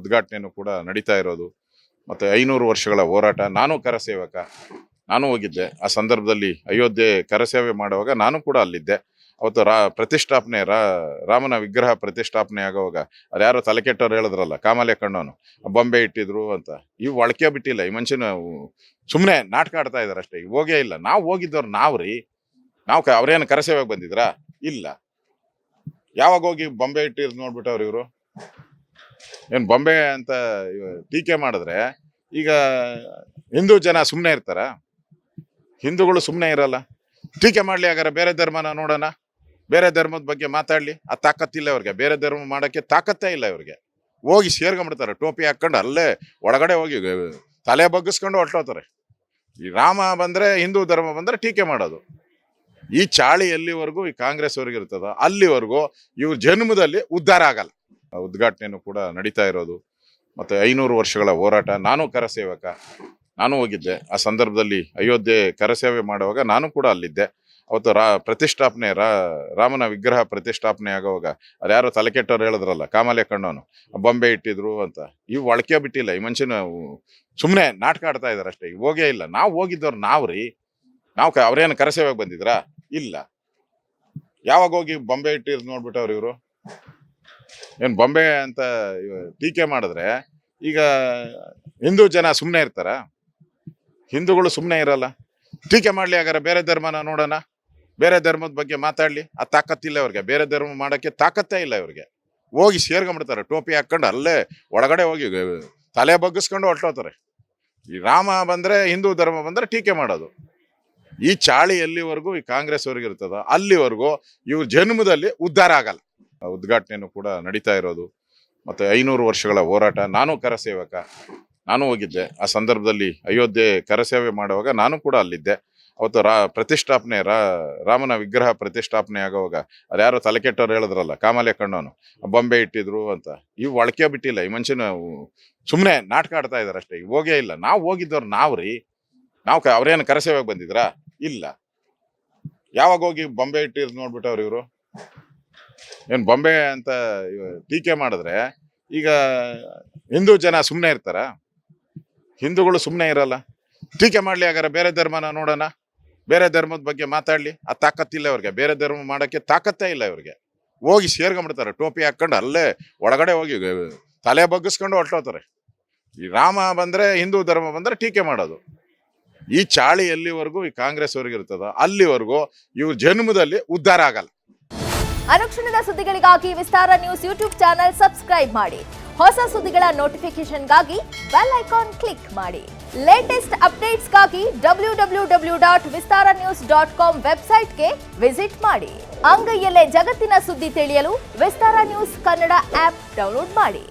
ಉದ್ಘಾಟನೆಯೂ ಕೂಡ ನಡೀತಾ ಇರೋದು. ಮತ್ತು 500 ವರ್ಷಗಳ ಹೋರಾಟ. ನಾನು ಕರಸೇವಕ, ನಾನು ಹೋಗಿದ್ದೆ. ಆ ಸಂದರ್ಭದಲ್ಲಿ ಅಯೋಧ್ಯೆ ಕರಸೇವೆ ಮಾಡುವಾಗ ನಾನು ಕೂಡ ಅಲ್ಲಿದ್ದೆ. ಅವತ್ತು ಪ್ರತಿಷ್ಠಾಪನೆ ರಾಮನ ವಿಗ್ರಹ ಪ್ರತಿಷ್ಠಾಪನೆ ಆಗುವಾಗ ಅದ್ಯಾರೋ ತಲೆಕೆಟ್ಟವ್ರು ಹೇಳಿದ್ರಲ್ಲ, ಕಾಮಾಲೆ ಕಣ್ಣವನು ಬೊಂಬೆ ಇಟ್ಟಿದ್ರು ಅಂತ. ಇವು ಒಳಕೆ ಬಿಟ್ಟಿಲ್ಲ. ಈ ಮನುಷ್ಯನ ಸುಮ್ಮನೆ ನಾಟಕ ಆಡ್ತಾ ಇದಾರೆ ಅಷ್ಟೇ. ಹೋಗೇ ಇಲ್ಲ. ನಾವು ಹೋಗಿದ್ದವ್ರು ನಾವು ಅವ್ರೇನು ಕರಸೇವೆಗೆ ಬಂದಿದ್ರಾ? ಇಲ್ಲ. ಯಾವಾಗ ಹೋಗಿ ಬೊಂಬೆ ಇಟ್ಟಿದ್ ನೋಡ್ಬಿಟ್ಟವ್ರು ಇವರು. ಏನು ಬೊಂಬೆ ಅಂತ ಟೀಕೆ ಮಾಡಿದ್ರೆ ಈಗ ಹಿಂದೂ ಜನ ಸುಮ್ಮನೆ ಇರ್ತಾರ? ಹಿಂದೂಗಳು ಸುಮ್ಮನೆ ಇರಲ್ಲ. ಟೀಕೆ ಮಾಡ್ಲಿ, ಹಾಗಾದ್ರೆ ಬೇರೆ ಧರ್ಮನ ನೋಡೋಣ. ಬೇರೆ ಧರ್ಮದ ಬಗ್ಗೆ ಮಾತಾಡ್ಲಿ. ಆ ತಾಕತ್ತಿಲ್ಲ ಅವ್ರಿಗೆ. ಬೇರೆ ಧರ್ಮ ಮಾಡಕ್ಕೆ ತಾಕತ್ತೇ ಇಲ್ಲ ಇವ್ರಿಗೆ. ಹೋಗಿ ಸೇರ್ಕೊಂಡ್ಬಿಡ್ತಾರೆ, ಟೋಪಿ ಹಾಕೊಂಡು ಅಲ್ಲೇ ಒಳಗಡೆ ಹೋಗಿ ತಲೆ ಬಗ್ಗಿಸ್ಕೊಂಡು ಹೊರಟೋತಾರೆ. ಈ ರಾಮ ಬಂದ್ರೆ, ಹಿಂದೂ ಧರ್ಮ ಬಂದ್ರೆ ಟೀಕೆ ಮಾಡೋದು. ಈ ಚಾಳಿ ಎಲ್ಲಿವರೆಗೂ ಈ ಕಾಂಗ್ರೆಸ್ ಅವ್ರಿಗೆ ಇರ್ತದ ಅಲ್ಲಿವರೆಗೂ ಇವ್ರ ಜನ್ಮದಲ್ಲಿ ಉದ್ಧಾರ ಆಗಲ್ಲ. ಉದ್ಘಾಟನೆಯೂ ಕೂಡ ನಡೀತಾ ಇರೋದು. ಮತ್ತು 500 ವರ್ಷಗಳ ಹೋರಾಟ. ನಾನು ಕರಸೇವಕ, ನಾನು ಹೋಗಿದ್ದೆ. ಆ ಸಂದರ್ಭದಲ್ಲಿ ಅಯೋಧ್ಯೆ ಕರಸೇವೆ ಮಾಡುವಾಗ ನಾನು ಕೂಡ ಅಲ್ಲಿದ್ದೆ. ಅವತ್ತು ಪ್ರತಿಷ್ಠಾಪನೆ ರಾಮನ ವಿಗ್ರಹ ಪ್ರತಿಷ್ಠಾಪನೆ ಆಗುವಾಗ ಅದ್ಯಾರೋ ತಲೆಕೆಟ್ಟವ್ರು ಹೇಳಿದ್ರಲ್ಲ, ಕಾಮಾಲೆ ಕಣ್ಣವನು ಬೊಂಬೆ ಇಟ್ಟಿದ್ರು ಅಂತ. ಇವು ಒಳಕೆ ಬಿಟ್ಟಿಲ್ಲ. ಈ ಮನುಷ್ಯನ ಸುಮ್ಮನೆ ನಾಟಕ ಆಡ್ತಾ ಇದಾರೆ ಅಷ್ಟೇ. ಹೋಗೇ ಇಲ್ಲ. ನಾವು ಹೋಗಿದ್ದವ್ರು ನಾವು ಅವ್ರೇನು ಕರಸೇವೆಗೆ ಬಂದಿದ್ರಾ? ಇಲ್ಲ. ಯಾವಾಗ ಹೋಗಿ ಬೊಂಬೆ ಇಟ್ಟಿದ್ ನೋಡ್ಬಿಟ್ಟವ್ರು ಇವರು. ಏನು ಬೊಂಬೆ ಅಂತ ಟೀಕೆ ಮಾಡಿದ್ರೆ ಈಗ ಹಿಂದೂ ಜನ ಸುಮ್ಮನೆ ಇರ್ತಾರ? ಹಿಂದೂಗಳು ಸುಮ್ಮನೆ ಇರಲ್ಲ. ಟೀಕೆ ಮಾಡ್ಲಿ, ಹಾಗಾದ್ರೆ ಬೇರೆ ಧರ್ಮನ ನೋಡೋಣ. ಬೇರೆ ಧರ್ಮದ ಬಗ್ಗೆ ಮಾತಾಡ್ಲಿ. ಆ ತಾಕತ್ತಿಲ್ಲ ಅವ್ರಿಗೆ. ಬೇರೆ ಧರ್ಮ ಮಾಡಕ್ಕೆ ತಾಕತ್ತೇ ಇಲ್ಲ ಇವ್ರಿಗೆ. ಹೋಗಿ ಸೇರ್ಕೊಂಡ್ಬಿಡ್ತಾರೆ, ಟೋಪಿ ಹಾಕೊಂಡು ಅಲ್ಲೇ ಒಳಗಡೆ ಹೋಗಿ ತಲೆ ಬಗ್ಗಿಸ್ಕೊಂಡು ಹೊರಟೋತಾರೆ. ಈ ರಾಮ ಬಂದ್ರೆ, ಹಿಂದೂ ಧರ್ಮ ಬಂದ್ರೆ ಟೀಕೆ ಮಾಡೋದು. ಈ ಚಾಳಿ ಎಲ್ಲಿವರೆಗೂ ಈ ಕಾಂಗ್ರೆಸ್ ಅವ್ರಿಗೆ ಇರ್ತದ ಅಲ್ಲಿವರೆಗೂ ಇವ್ರ ಜನ್ಮದಲ್ಲಿ ಉದ್ಧಾರ ಆಗಲ್ಲ. ಉದ್ಘಾಟನೆಯೂ ಕೂಡ ನಡೀತಾ ಇರೋದು. ಮತ್ತು 500 ವರ್ಷಗಳ ಹೋರಾಟ. ನಾನು ಕರಸೇವಕ, ನಾನು ಹೋಗಿದ್ದೆ. ಆ ಸಂದರ್ಭದಲ್ಲಿ ಅಯೋಧ್ಯೆ ಕರಸೇವೆ ಮಾಡುವಾಗ ನಾನು ಕೂಡ ಅಲ್ಲಿದ್ದೆ. ಅವತ್ತು ಪ್ರತಿಷ್ಠಾಪನೆ ರಾಮನ ವಿಗ್ರಹ ಪ್ರತಿಷ್ಠಾಪನೆ ಆಗುವಾಗ ಅದ್ಯಾರೋ ತಲೆಕೆಟ್ಟವ್ರು ಹೇಳಿದ್ರಲ್ಲ, ಕಾಮಾಲೆ ಕಣ್ಣವನು ಬೊಂಬೆ ಇಟ್ಟಿದ್ರು ಅಂತ. ಇವು ಒಳಕೆ ಬಿಟ್ಟಿಲ್ಲ. ಈ ಮನುಷ್ಯನ ಸುಮ್ಮನೆ ನಾಟಕ ಆಡ್ತಾ ಇದಾರೆ ಅಷ್ಟೇ. ಹೋಗೇ ಇಲ್ಲ. ನಾವು ಹೋಗಿದ್ದವ್ರು ನಾವು ಅವ್ರೇನು ಕರಸೇವೆಗೆ ಬಂದಿದ್ರಾ? ಇಲ್ಲ. ಯಾವಾಗ ಹೋಗಿ ಬೊಂಬೆ ಇಟ್ಟಿದ್ ನೋಡ್ಬಿಟ್ಟವ್ರು ಇವರು. ಏನು ಬೊಂಬೆ ಅಂತ ಟೀಕೆ ಮಾಡಿದ್ರೆ ಈಗ ಹಿಂದೂ ಜನ ಸುಮ್ಮನೆ ಇರ್ತಾರ? ಹಿಂದೂಗಳು ಸುಮ್ಮನೆ ಇರಲ್ಲ. ಟೀಕೆ ಮಾಡ್ಲಿ, ಹಾಗಾದ್ರೆ ಬೇರೆ ಧರ್ಮನ ನೋಡೋಣ. ಬೇರೆ ಧರ್ಮದ ಬಗ್ಗೆ ಮಾತಾಡ್ಲಿ. ಆ ತಾಕತ್ತಿಲ್ಲ ಅವ್ರಿಗೆ. ಬೇರೆ ಧರ್ಮ ಮಾಡಕ್ಕೆ ತಾಕತ್ತೇ ಇಲ್ಲ ಇವ್ರಿಗೆ. ಹೋಗಿ ಸೇರ್ಕೊಂಡ್ಬಿಡ್ತಾರೆ, ಟೋಪಿ ಹಾಕೊಂಡು ಅಲ್ಲೇ ಒಳಗಡೆ ಹೋಗಿ ತಲೆ ಬಗ್ಗಿಸ್ಕೊಂಡು ಹೊರಟೋತಾರೆ. ಈ ರಾಮ ಬಂದ್ರೆ, ಹಿಂದೂ ಧರ್ಮ ಬಂದ್ರೆ ಟೀಕೆ ಮಾಡೋದು. ಈ ಚಾಳಿ ಎಲ್ಲಿವರೆಗೂ ಈ ಕಾಂಗ್ರೆಸ್ ಅವ್ರಿಗೆ ಇರ್ತದ ಅಲ್ಲಿವರೆಗೂ ಇವ್ರ ಜನ್ಮದಲ್ಲಿ ಉದ್ಧಾರ ಆಗಲ್ಲ. ಅನುಕ್ಷಣದ ಸುದ್ದಿಗಳಿಗಾಗಿ ವಿಸ್ತಾರ ನ್ಯೂಸ್ ಯೂಟ್ಯೂಬ್ ಚಾನೆಲ್ ಸಬ್ಸ್ಕ್ರೈಬ್ ಮಾಡಿ. ಹೊಸ ಸುದ್ದಿಗಳ ನೋಟಿಫಿಕೇಶನ್ಗಾಗಿ ಬೆಲ್ ಐಕಾನ್ ಕ್ಲಿಕ್ ಮಾಡಿ. ಲೇಟೆಸ್ಟ್ ಅಪ್ಡೇಟ್ಸ್ಗಾಗಿ www.vistaranews.com ವೆಬ್ಸೈಟ್ಗೆ ವಿಸಿಟ್ ಮಾಡಿ. ಅಂಗೈಯಲ್ಲೇ ಜಗತ್ತಿನ ಸುದ್ದಿ ತಿಳಿಯಲು ವಿಸ್ತಾರ ನ್ಯೂಸ್ ಕನ್ನಡ ಆಪ್ ಡೌನ್ಲೋಡ್ ಮಾಡಿ.